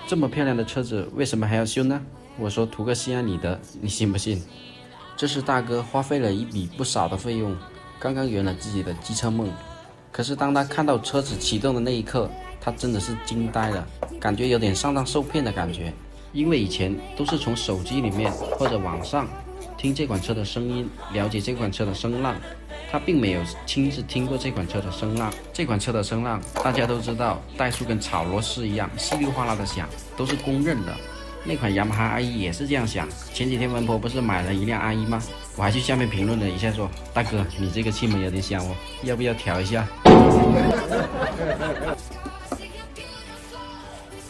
这么漂亮的车子为什么还要修呢？我说图个心安理得，你信不信？这是大哥花费了一笔不少的费用，刚刚圆了自己的机车梦。可是当他看到车子启动的那一刻，他真的是惊呆了，感觉有点上当受骗的感觉。因为以前都是从手机里面或者网上听这款车的声音，了解这款车的声浪，他并没有亲自听过这款车的声浪。这款车的声浪大家都知道，怠速跟炒螺丝一样，稀里哗啦的响，都是公认的。那款雅马哈 i1 也是这样响。前几天文婆不是买了一辆 i1 吗？我还去下面评论了一下说，大哥你这个气门有点响哦，要不要调一下？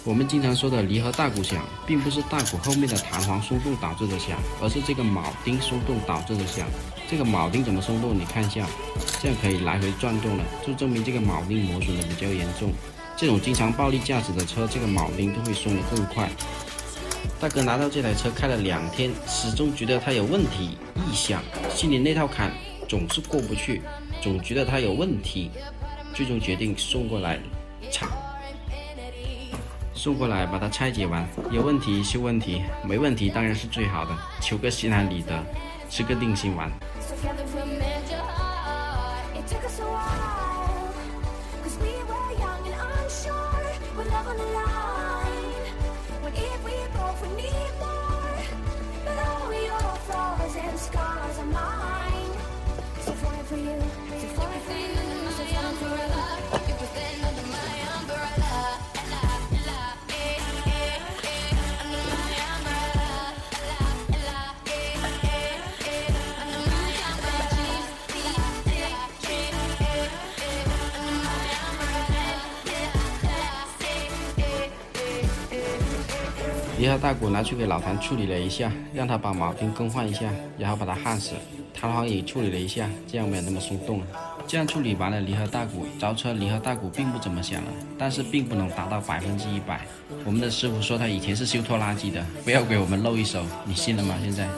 我们经常说的离合大鼓响，并不是大鼓后面的弹簧松动导致的响，而是这个铆钉松动导致的响。这个铆钉怎么松动？你看一下，这样可以来回转动了，就证明这个铆钉磨损的比较严重。这种经常暴力驾驶的车，这个铆钉都会松得更快。大哥拿到这台车开了2天，始终觉得它有问题，异响，心里那套坎总是过不去，总觉得它有问题，最终决定送过来把它拆解完，有问题修问题，没问题当然是最好的，求个心安理得，吃个定心丸。离合大鼓拿去给老谭处理了一下，让他把铆钉更换一下，然后把它焊死。弹簧也处理了一下，这样没有那么松动了。这样处理完了离合大鼓，着车离合大鼓并不怎么响了，但是并不能达到100%。我们的师傅说他以前是修拖拉机的，不要给我们露一手，你信了吗？现在？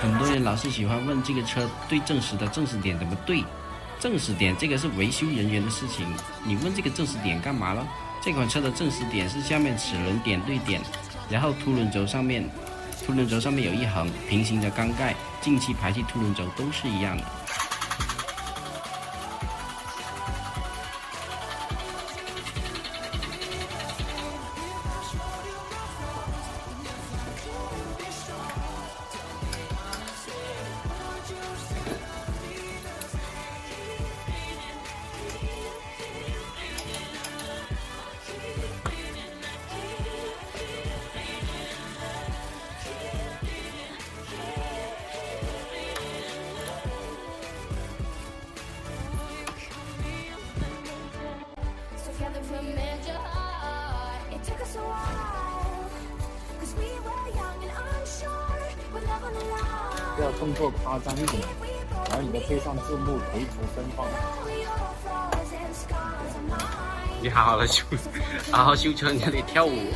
很多人老是喜欢问这个车对正时的正时点怎么对？正时点这个是维修人员的事情，你问这个正时点干嘛了？这款车的正时点是下面齿轮点对点，然后凸轮轴上面有一横平行的缸盖，进气排气凸轮轴都是一样的。不要动作夸张一点，然后你的配上字幕头图声放。你好好修车，你还得跳舞。